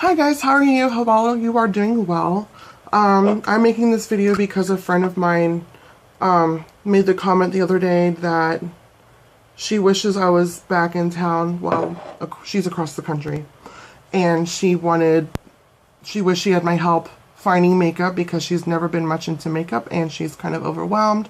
Hi guys, how are you? Hope all of you are doing well. I'm making this video because a friend of mine made the comment the other day that she wishes I was back in town. Well, she's across the country. And she wished she had my help finding makeup because she's never been much into makeup and she's kind of overwhelmed.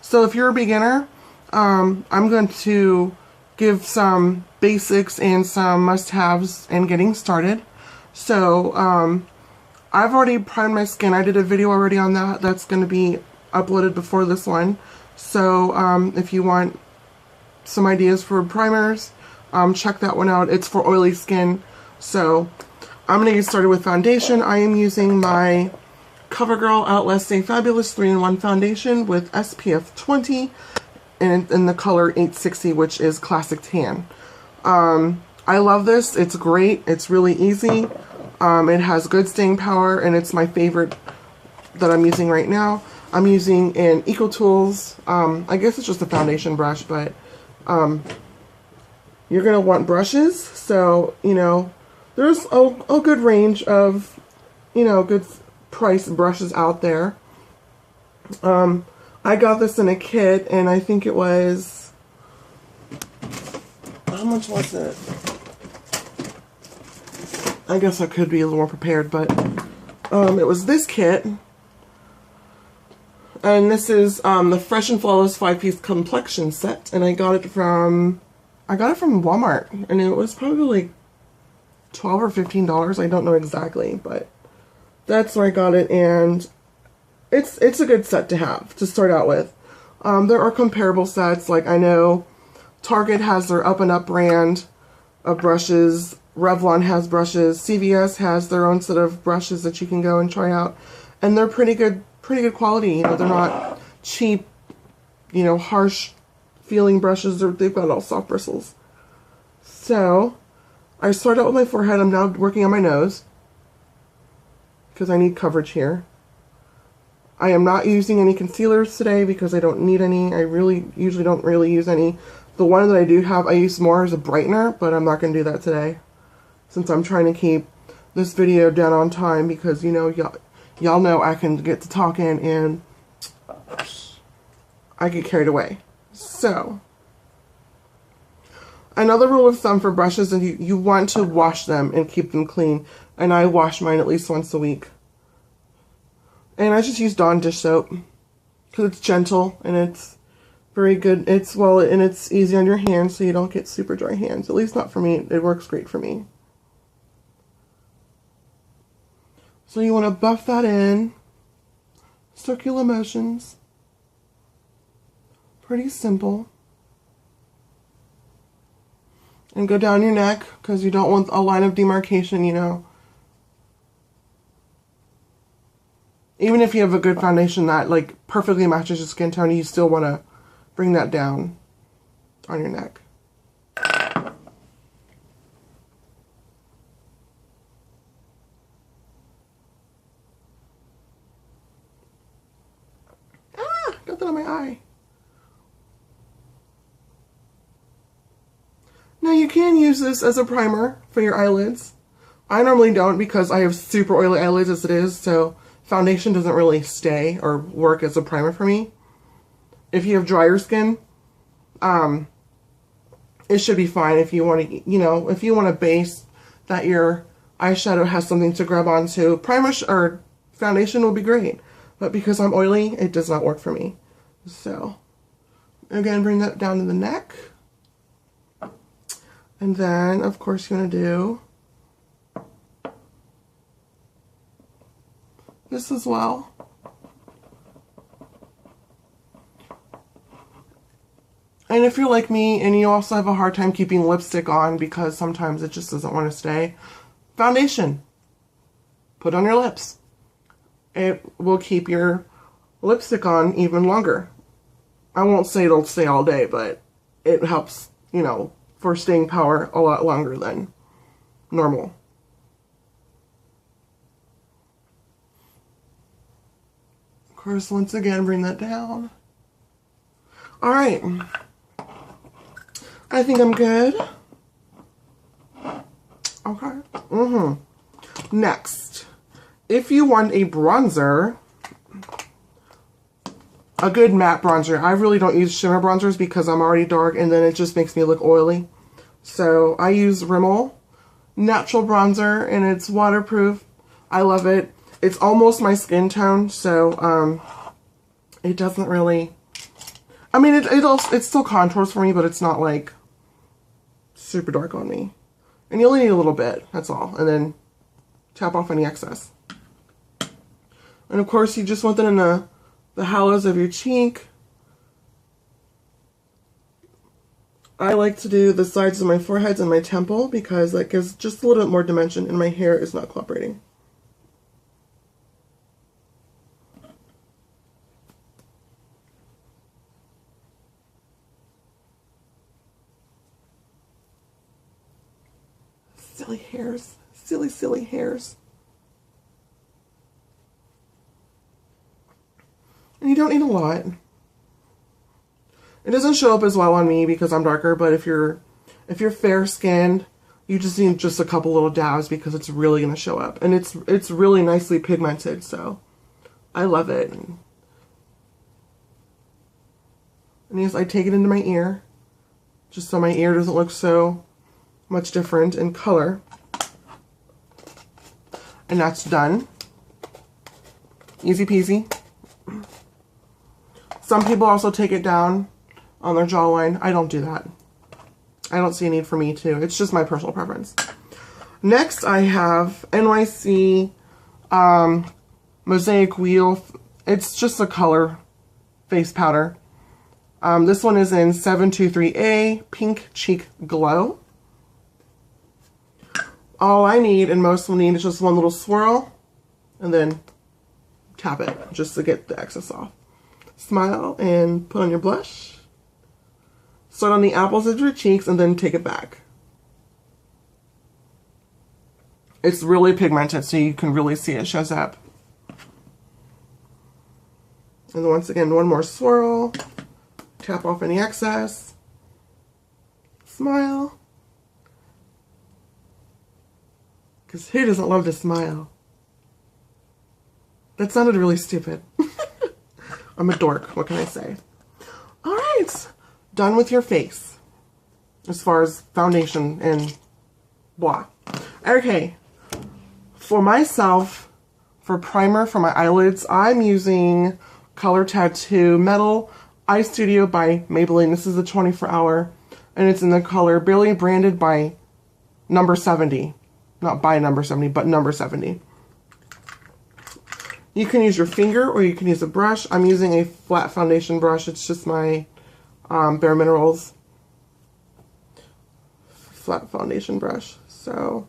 So if you're a beginner, I'm going to give some basics and some must-haves and getting started. So, I've already primed my skin. I did a video already on that. That's going to be uploaded before this one. So, if you want some ideas for primers, check that one out. It's for oily skin. So, I'm going to get started with foundation. I am using my Covergirl Outlast Stay Fabulous 3-in-1 foundation with SPF 20 and in the color 860, which is Classic Tan. I love this. It's great. It's really easy. It has good staying power, and it's my favorite that I'm using right now. I'm using an EcoTools. I guess it's just a foundation brush, but you're going to want brushes. So, you know, there's a good range of, you know, good price brushes out there. I got this in a kit, and I think it was, how much was it? I guess I could be a little more prepared, but it was this kit, and this is the Fresh and Flawless 5-piece complexion set, and I got it from Walmart, and it was probably like $12 or $15. I don't know exactly, but that's where I got it, and it's a good set to have to start out with. There are comparable sets, like I know Target has their Up and Up brand of brushes. Revlon has brushes. CVS has their own set of brushes that you can go and try out, and they're pretty good quality. You know, they're not cheap, you know, harsh feeling brushes. They've got all soft bristles. So I started out with my forehead. I'm now working on my nose because I need coverage here. I am not using any concealers today because I don't need any. I usually don't really use any. The one that I do have, I use more as a brightener, but I'm not going to do that today, since I'm trying to keep this video down on time, because, you know, y'all know I can get to talking and I get carried away. So, another rule of thumb for brushes is you want to wash them and keep them clean. And I wash mine at least once a week. And I just use Dawn dish soap because it's gentle and it's very good. And it's easy on your hands, so you don't get super dry hands. At least not for me. It works great for me. So you want to buff that in. Circular motions. Pretty simple. And go down your neck, because you don't want a line of demarcation, you know. Even if you have a good foundation that like perfectly matches your skin tone, you still want to bring that down on your neck. Got that on my eye. Now you can use this as a primer for your eyelids. I normally don't because I have super oily eyelids as it is, so foundation doesn't really stay or work as a primer for me. If you have drier skin, it should be fine. If you want to, you know, if you want a base that your eyeshadow has something to grab onto, primer or foundation will be great. But because I'm oily, it does not work for me. So, again, bring that down to the neck. And then, of course, you're going to do this as well. And if you're like me and you also have a hard time keeping lipstick on because sometimes it just doesn't want to stay, foundation. Put on your lips. It will keep your lipstick on even longer. I won't say it'll stay all day, but it helps, you know, for staying power a lot longer than normal. Of course, once again, bring that down. Alright. I think I'm good. Okay. Next, if you want a bronzer, a good matte bronzer. I really don't use shimmer bronzers because I'm already dark and then it just makes me look oily. So I use Rimmel natural bronzer and it's waterproof. I love it. It's almost my skin tone, so it doesn't really, I mean, it still contours for me, but it's not like super dark on me. And you only need a little bit, that's all. And then tap off any excess. And of course, you just want that in the hollows of your cheek. I like to do the sides of my foreheads and my temple because that gives just a little bit more dimension and my hair is not cooperating. Silly hairs. Silly, silly hairs. And you don't need a lot. It doesn't show up as well on me because I'm darker, but if you're fair skinned, you just need just a couple little dabs because it's really going to show up. And it's really nicely pigmented, so I love it. And yes, I take it into my ear just so my ear doesn't look so much different in color. And that's done. Easy peasy. Some people also take it down on their jawline. I don't do that. I don't see a need for me to. It's just my personal preference. Next, I have NYC Mosaic Wheel. It's just a color face powder. This one is in 723A Pink Cheek Glow. All I need, and most will need, is just one little swirl, and then tap it just to get the excess off. Smile and put on your blush. Start on the apples of your cheeks and then take it back. It's really pigmented, so you can really see it shows up. And then once again, one more swirl. Tap off any excess. Smile. Because who doesn't love to smile? That sounded really stupid. I'm a dork, what can I say? Alright, done with your face. As far as foundation and blah. Okay, for myself, for primer for my eyelids, I'm using Color Tattoo Metal Eye Studio by Maybelline. This is a 24-hour, and it's in the color Barely Branded by number 70. Not by number 70, but number 70. You can use your finger or you can use a brush. I'm using a flat foundation brush. It's just my Bare Minerals flat foundation brush. So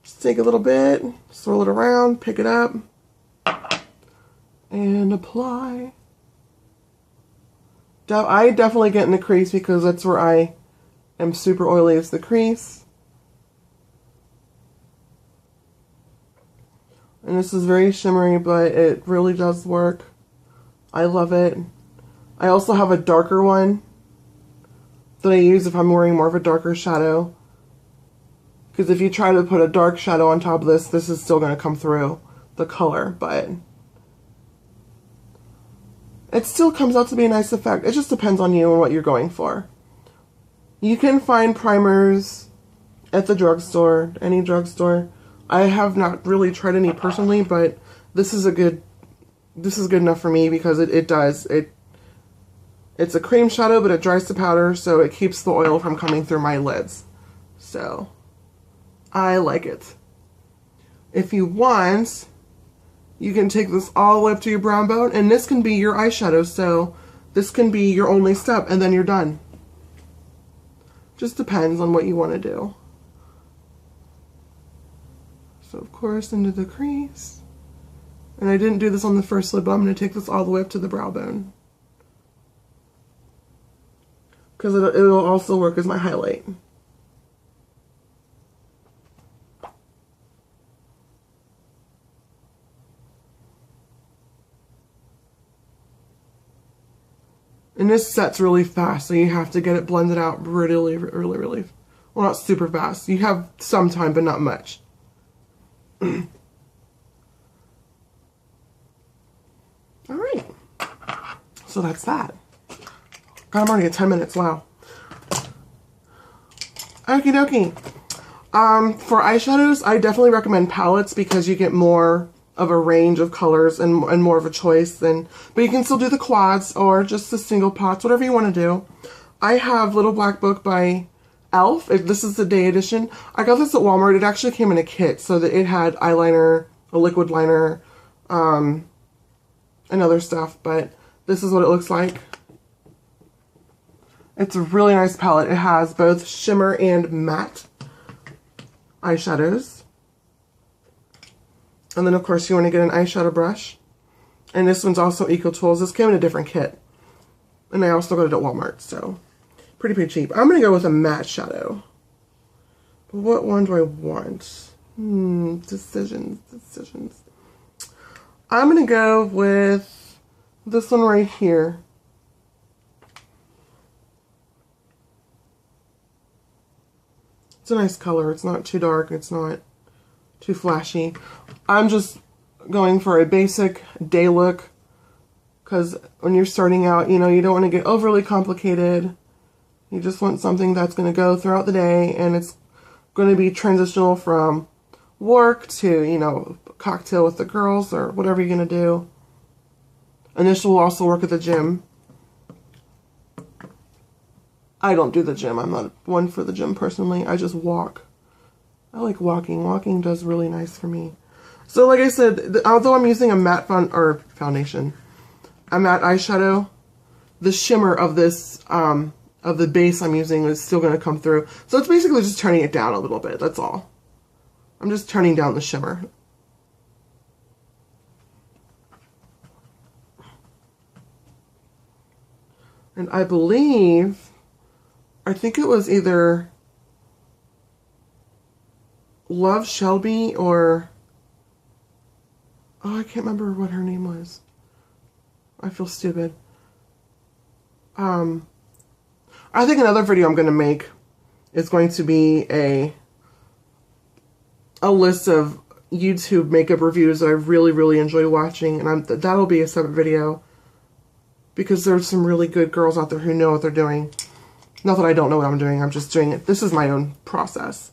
just take a little bit, swirl it around, pick it up, and apply. I definitely get in the crease because that's where I am super oily, is the crease. And this is very shimmery, but it really does work. I love it. I also have a darker one that I use if I'm wearing more of a darker shadow. Because if you try to put a dark shadow on top of this, this is still going to come through the color, but it still comes out to be a nice effect. It just depends on you and what you're going for. You can find primers at the drugstore, any drugstore. I have not really tried any personally, but this is good enough for me because it's a cream shadow, but it dries to powder, so it keeps the oil from coming through my lids. So I like it. If you want, you can take this all the way up to your brow bone, and this can be your eyeshadow, so this can be your only step, and then you're done. Just depends on what you want to do. So of course into the crease. And I didn't do this on the first lid, but I'm going to take this all the way up to the brow bone. Because it'll also work as my highlight. And this sets really fast, so you have to get it blended out really, well, not super fast. You have some time, but not much. So that's that. God, I'm already at 10 minutes. Wow. Okie dokie. For eyeshadows, I definitely recommend palettes because you get more of a range of colors and more of a choice. But you can still do the quads or just the single pots, whatever you want to do. I have Little Black Book by e.l.f. This is the day edition. I got this at Walmart. It actually came in a kit, so that it had eyeliner, a liquid liner, and other stuff. But this is what it looks like. It's a really nice palette. It has both shimmer and matte eyeshadows. And then, of course, you want to get an eyeshadow brush. And this one's also Eco Tools. This came in a different kit. And I also got it at Walmart, so pretty cheap. I'm going to go with a matte shadow. But what one do I want? Decisions. I'm going to go with this one right here. It's a nice color. It's not too dark. It's not too flashy. I'm just going for a basic day look because when you're starting out, you know, you don't want to get overly complicated. You just want something that's going to go throughout the day, and it's going to be transitional from work to, you know, cocktail with the girls or whatever you're going to do. And this will also work at the gym. I don't do the gym. I'm not one for the gym personally. I just walk. I like walking. Walking does really nice for me. So like I said, although I'm using a matte foundation, a matte eyeshadow, the shimmer of this, of the base I'm using is still going to come through. So it's basically just turning it down a little bit. That's all. I'm just turning down the shimmer. And I think it was either Love Shelby or, oh, I can't remember what her name was. I feel stupid. I think another video I'm going to make is going to be a list of YouTube makeup reviews that I really enjoy watching, and that'll be a separate video because there's some really good girls out there who know what they're doing. Not that I don't know what I'm doing, I'm just doing it. This is my own process.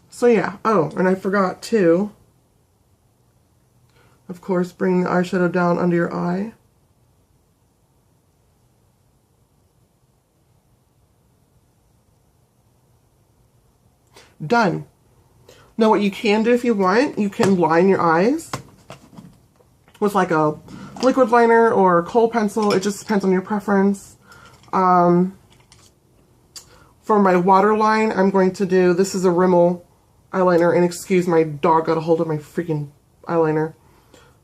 So yeah, oh, and I forgot to, of course, bring the eyeshadow down under your eye. Done. Now what you can do if you want, you can line your eyes with like a liquid liner or a kohl pencil. It just depends on your preference. For my waterline, I'm going to do, this is a Rimmel eyeliner, and excuse my dog got a hold of my freaking eyeliner.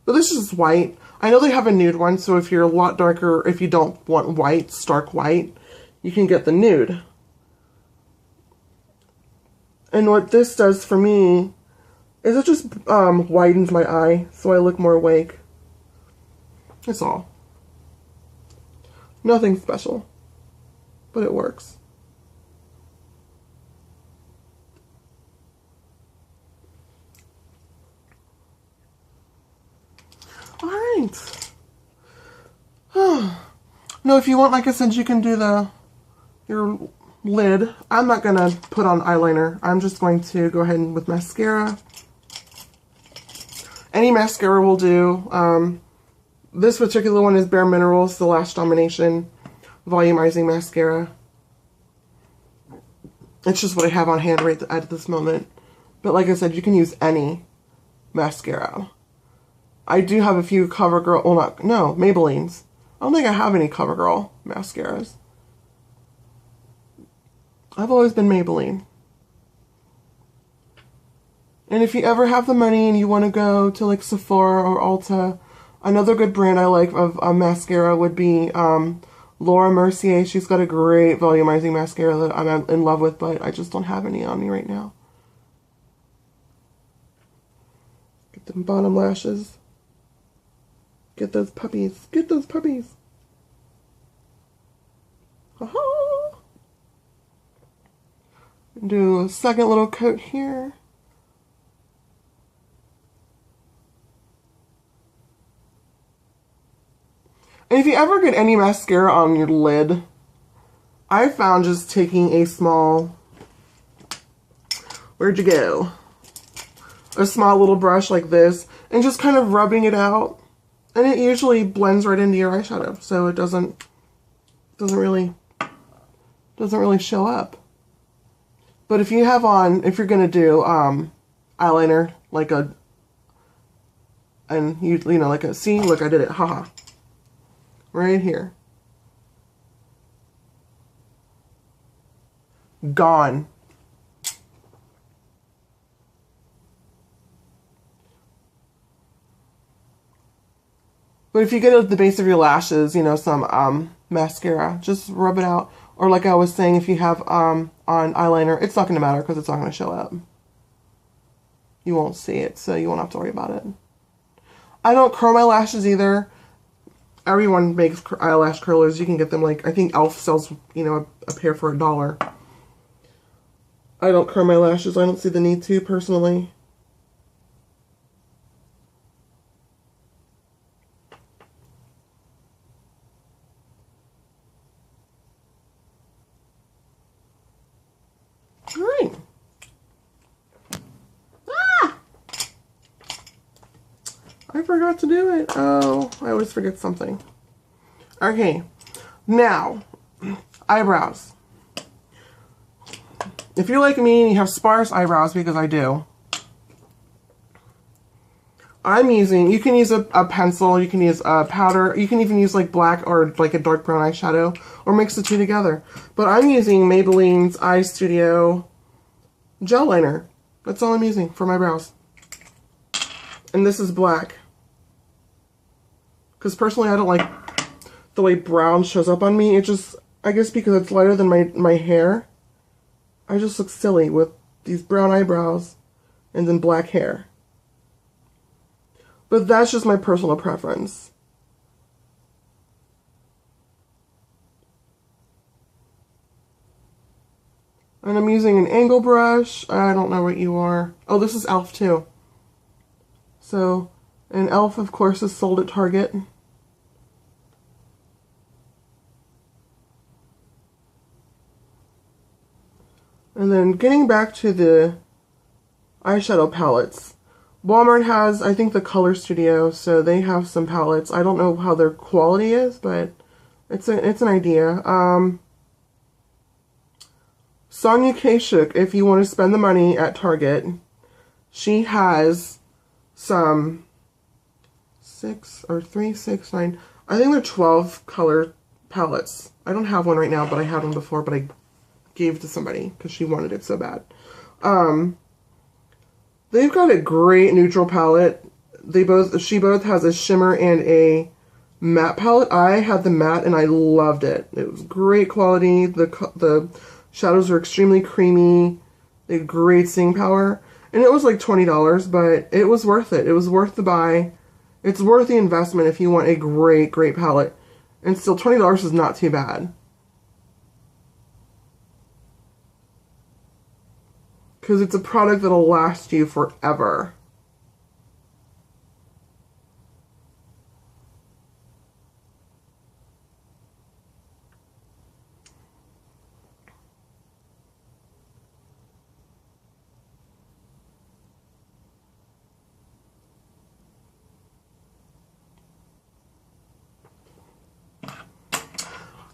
But this is just white. I know they have a nude one, so if you're a lot darker, if you don't want white, stark white, you can get the nude. And what this does for me is it just widens my eye so I look more awake. That's all. Nothing special, but it works. Alright. No, if you want, like I said, you can do your lid. I'm not going to put on eyeliner. I'm just going to go ahead and with mascara. Any mascara will do. This particular one is Bare Minerals, the Lash Domination Volumizing Mascara. It's just what I have on hand right at this moment. But like I said, you can use any mascara. I do have a few CoverGirl, well no, Maybelline's. I don't think I have any CoverGirl mascaras. I've always been Maybelline. And if you ever have the money and you want to go to like Sephora or Ulta, another good brand I like of mascara would be Laura Mercier. She's got a great volumizing mascara that I'm in love with, but I just don't have any on me right now. Get them bottom lashes. Get those puppies. Get those puppies. Aha! Do a second little coat here. And if you ever get any mascara on your lid, I found just taking a small, where'd you go? A small little brush like this and just kind of rubbing it out, and it usually blends right into your eyeshadow, so it doesn't really show up. But if you have on, if you're gonna do eyeliner like a, and you know, like a, see, look, I did it, haha, right here, gone. But if you get at the base of your lashes, you know, some mascara, just rub it out. Or like I was saying, if you have on eyeliner, it's not going to matter because it's not going to show up. You won't see it, so you won't have to worry about it. I don't curl my lashes either. Everyone makes eyelash curlers. You can get them, like, I think Elf sells, you know, a pair for $1. I don't curl my lashes. I don't see the need to, personally. Alright. Ah! I forgot to do it. Oh, I always forget something. Okay. Now, eyebrows. If you're like me and you have sparse eyebrows, because I do, I'm using, you can use a pencil, you can use a powder, you can even use like black or like a dark brown eyeshadow, or mix the two together. But I'm using Maybelline's Eye Studio gel liner. That's all I'm using for my brows. And this is black. Because personally I don't like the way brown shows up on me. It just, I guess because it's lighter than my hair, I just look silly with these brown eyebrows and then black hair. But that's just my personal preference. And I'm using an angle brush. I don't know what you are. Oh, this is Elf too. So, and Elf, of course, is sold at Target. And then getting back to the eyeshadow palettes. Walmart has, I think, the Color Studio, so they have some palettes. I don't know how their quality is, but it's an idea. Sonia Kashuk, if you want to spend the money at Target, she has some 6 or 3, 6, 9, I think they're 12 color palettes. I don't have one right now, but I had one before, but I gave it to somebody because she wanted it so bad. They've got a great neutral palette. She both has a shimmer and a matte palette. I had the matte and I loved it. It was great quality. The shadows are extremely creamy. They had great staying power. And it was like $20, but it was worth it. It was worth the buy. It's worth the investment if you want a great, great palette. And still, $20 is not too bad. Because it's a product that'll last you forever.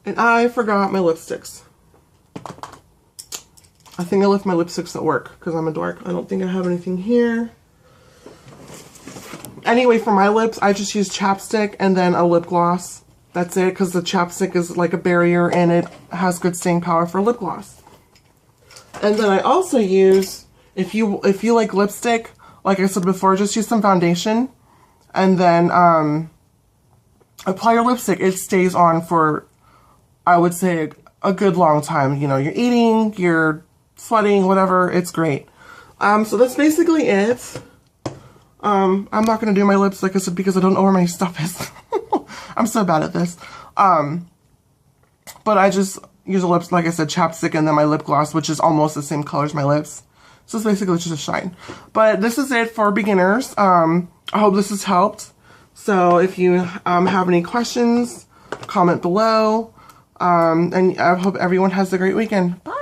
And I forgot my lipsticks. I think I left my lipsticks at work because I'm a dork. I don't think I have anything here. Anyway, for my lips, I just use chapstick and then a lip gloss. That's it, because the chapstick is like a barrier and it has good staying power for lip gloss. And then I also use, if you like lipstick, like I said before, just use some foundation and then apply your lipstick. It stays on for, I would say, a good long time. You know, you're eating, you're sweating, whatever, it's great. So that's basically it. I'm not going to do my lips, like I said, because I don't know where my stuff is. I'm so bad at this. But I just use a lips, like I said, chapstick and then my lip gloss, which is almost the same color as my lips. So it's basically just a shine. But this is it for beginners. I hope this has helped. So if you have any questions, comment below. And I hope everyone has a great weekend. Bye!